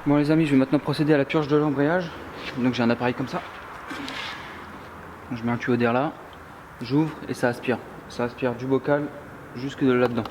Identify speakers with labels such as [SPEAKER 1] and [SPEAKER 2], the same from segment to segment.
[SPEAKER 1] Bon les amis, je vais maintenant procéder à la purge de l'embrayage. Donc j'ai un appareil comme ça. Donc, je mets un tuyau d'air là, j'ouvre et ça aspire. Ça aspire du bocal jusque là-dedans.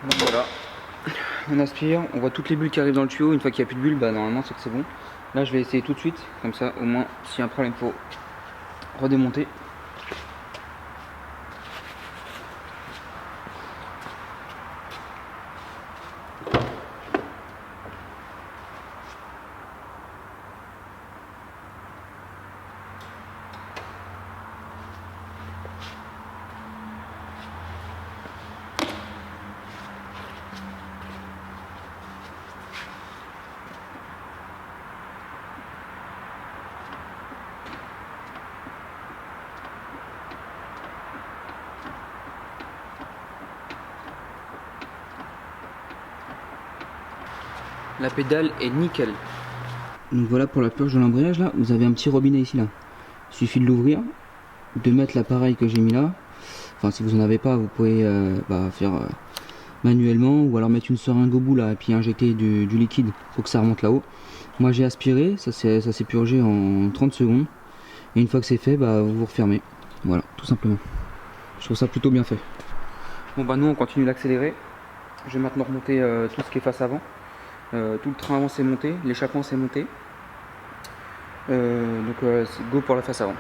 [SPEAKER 1] Donc voilà, on aspire, on voit toutes les bulles qui arrivent dans le tuyau. Une fois qu'il n'y a plus de bulles, bah normalement c'est que c'est bon. Là je vais essayer tout de suite, comme ça au moins s'il y a un problème il faut redémonter. La pédale est nickel. Donc voilà pour la purge de l'embrayage là, vous avez un petit robinet ici là. Il suffit de l'ouvrir, de mettre l'appareil que j'ai mis là. Enfin si vous en avez pas, vous pouvez faire manuellement ou alors mettre une seringue au bout là et puis injecter du liquide pour que ça remonte là-haut. Moi j'ai aspiré, ça s'est purgé en 30 secondes. Et une fois que c'est fait, vous refermez. Voilà, tout simplement. Je trouve ça plutôt bien fait. Bon bah nous on continue d'accélérer. Je vais maintenant remonter tout ce qui est face avant. Tout le train avant c'est monté, l'échappement c'est monté. Donc c'est go pour la face avant.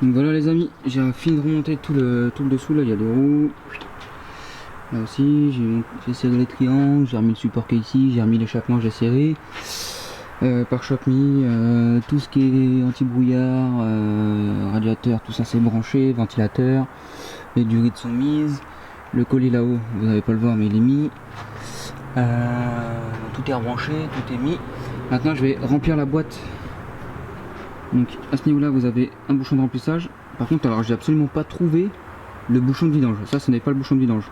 [SPEAKER 1] Donc voilà les amis, j'ai fini de remonter tout le dessous, là il y a des roues. Là aussi j'ai serré les triangles, j'ai remis le support qui est ici, j'ai remis l'échappement, j'ai serré. Pare-choc mis, tout ce qui est anti-brouillard, radiateur, tout ça c'est branché, ventilateur, les durites sont mises, le collier là-haut, vous n'allez pas le voir mais il est mis. Tout est rebranché, tout est mis. Maintenant je vais remplir la boîte. Donc à ce niveau là vous avez un bouchon de remplissage. Par contre alors j'ai absolument pas trouvé le bouchon de vidange. Ça ce n'est pas le bouchon de vidange.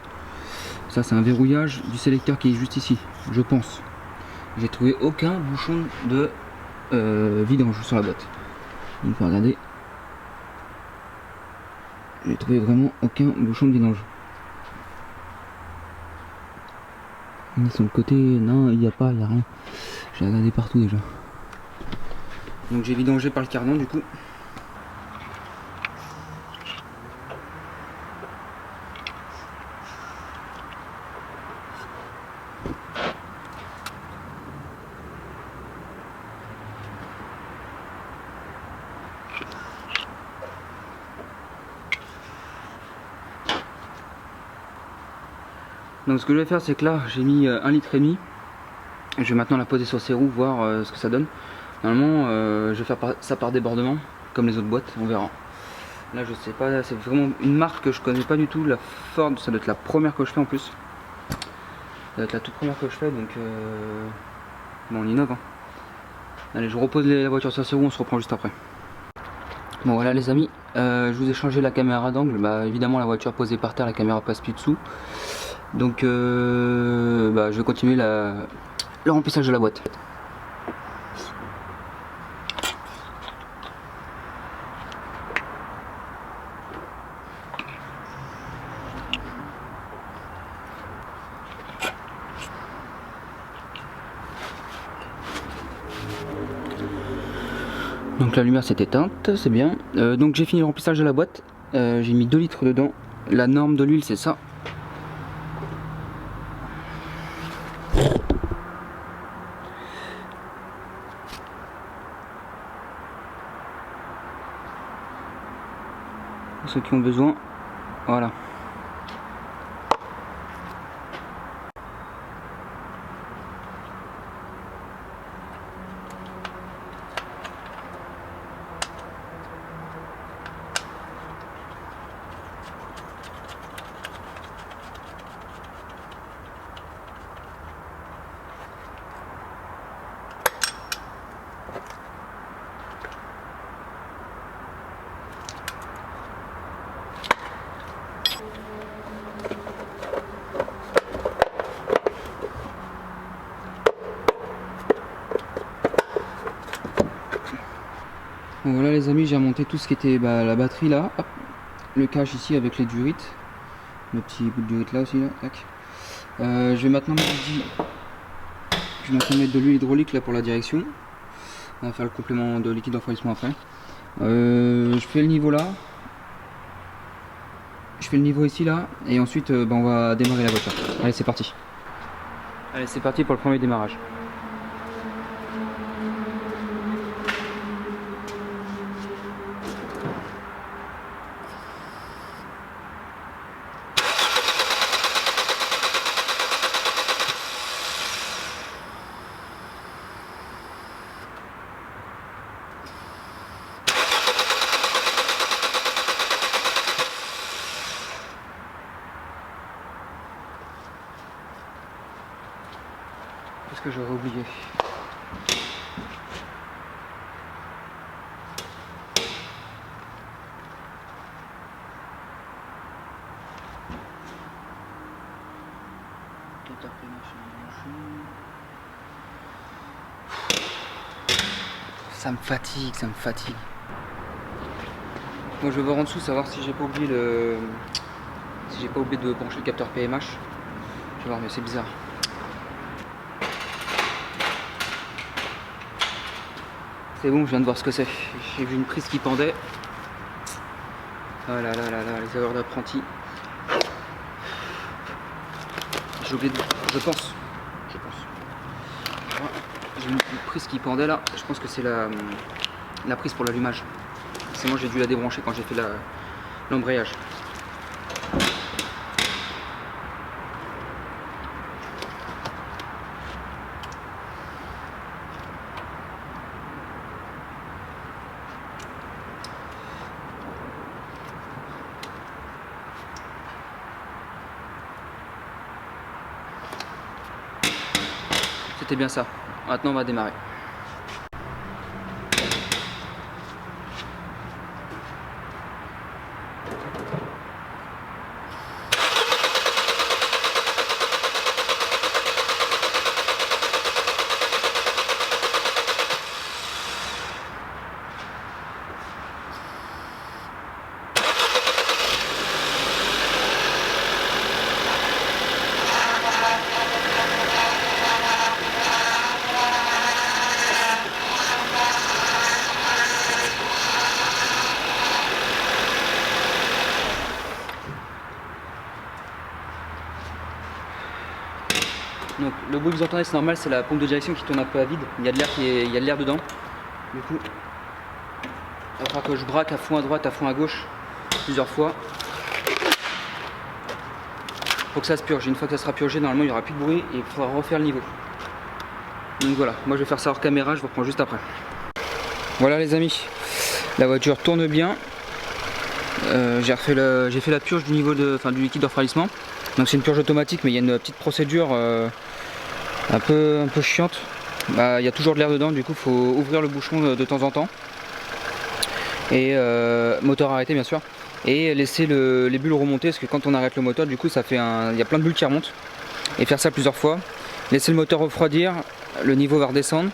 [SPEAKER 1] Ça c'est un verrouillage du sélecteur qui est juste ici, je pense. J'ai trouvé aucun bouchon de vidange sur la boîte. Donc regardez. J'ai trouvé vraiment aucun bouchon de vidange. Et sur le côté, non, il n'y a pas, il n'y a rien. J'ai regardé partout déjà. Donc j'ai vidangé par le cardan du coup. Donc ce que je vais faire c'est que là j'ai mis 1,5 litre. Je vais maintenant la poser sur ses roues, voir ce que ça donne. Normalement je vais faire ça par débordement, comme les autres boîtes, on verra. Là je sais pas, c'est vraiment une marque que je connais pas du tout, la Ford, ça doit être la première que je fais en plus. Ça doit être la toute première que je fais, donc bon, on innove hein. Allez, je vous repose la voiture sur ses roues, on se reprend juste après. Bon voilà les amis, je vous ai changé la caméra d'angle, bah évidemment la voiture posée par terre, la caméra passe plus dessous. Donc je vais continuer le remplissage de la boîte. Donc la lumière s'est éteinte, c'est bien. Donc j'ai fini le remplissage de la boîte. J'ai mis 2 litres dedans. La norme de l'huile c'est ça. Pour ceux qui ont besoin, voilà. Donc voilà les amis, j'ai remonté tout ce qui était la batterie là, hop, le cache ici avec les durites, le petit bout de durite là aussi là, tac. Je vais maintenant mettre de l'huile hydraulique là pour la direction. On va faire le complément de liquide de refroidissement après. Je fais le niveau là, je fais le niveau ici là, et ensuite on va démarrer la voiture. Allez c'est parti. Allez c'est parti pour le premier démarrage. Qu'est-ce que j'aurais oublié? Ça me fatigue, ça me fatigue. Moi je vais voir en dessous, savoir si j'ai pas oublié de brancher le capteur PMH. Je vais voir, mais c'est bizarre. C'est bon, je viens de voir ce que c'est. J'ai vu une prise qui pendait. Oh là là là là, les erreurs d'apprenti. J'ai oublié de... Je pense. J'ai une prise qui pendait là. Je pense que c'est la prise pour l'allumage. Forcément j'ai dû la débrancher quand j'ai fait l'embrayage. C'était bien ça. Maintenant on va démarrer. Donc le bruit que vous entendez, c'est normal, c'est la pompe de direction qui tourne un peu à vide. Il y a de l'air dedans. Du coup, il va falloir que je braque à fond à droite, à fond à gauche plusieurs fois. Faut que ça se purge. Une fois que ça sera purgé, normalement il n'y aura plus de bruit et il faudra refaire le niveau. Donc voilà, moi je vais faire ça hors caméra, je vous reprends juste après. Voilà les amis, la voiture tourne bien. J'ai fait la purge du niveau du liquide de refroidissement. Donc c'est une purge automatique, mais il y a une petite procédure un peu chiante. Il y a toujours de l'air dedans, du coup il faut ouvrir le bouchon de temps en temps. Et moteur arrêté bien sûr. Et laisser les bulles remonter, parce que quand on arrête le moteur, du coup ça fait il y a plein de bulles qui remontent. Et faire ça plusieurs fois. Laisser le moteur refroidir, le niveau va redescendre.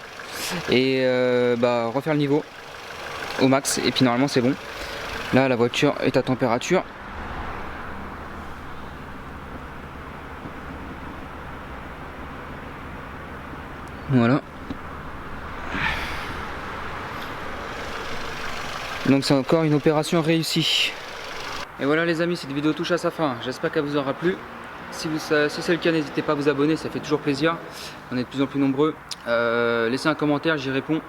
[SPEAKER 1] Et refaire le niveau au max, et puis normalement c'est bon. Là la voiture est à température. Voilà. Donc c'est encore une opération réussie. Et voilà les amis, cette vidéo touche à sa fin. J'espère qu'elle vous aura plu. Si c'est le cas, n'hésitez pas à vous abonner, ça fait toujours plaisir. On est de plus en plus nombreux. Laissez un commentaire, j'y réponds.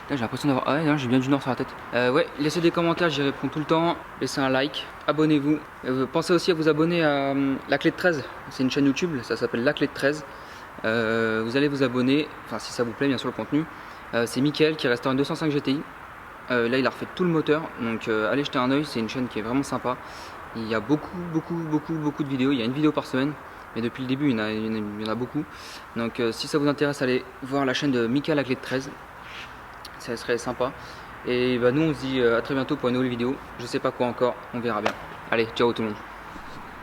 [SPEAKER 1] Là j'ai l'impression d'avoir... Ah ouais, j'ai bien du nord sur la tête. Ouais, laissez des commentaires, j'y réponds tout le temps. Laissez un like, abonnez-vous. Pensez aussi à vous abonner à La Clé de 13. C'est une chaîne YouTube, ça s'appelle La Clé de 13. Vous allez vous abonner, enfin si ça vous plaît bien sûr le contenu. C'est Mickaël qui restaure une 205 GTI. Là il a refait tout le moteur, donc allez jeter un oeil, c'est une chaîne qui est vraiment sympa. Il y a beaucoup de vidéos, il y a une vidéo par semaine, mais depuis le début il y en a beaucoup. Donc si ça vous intéresse, allez voir la chaîne de Mickaël La Clé de 13, ça serait sympa. Et nous on se dit à très bientôt pour une nouvelle vidéo, je sais pas quoi encore, on verra bien. Allez, ciao tout le monde.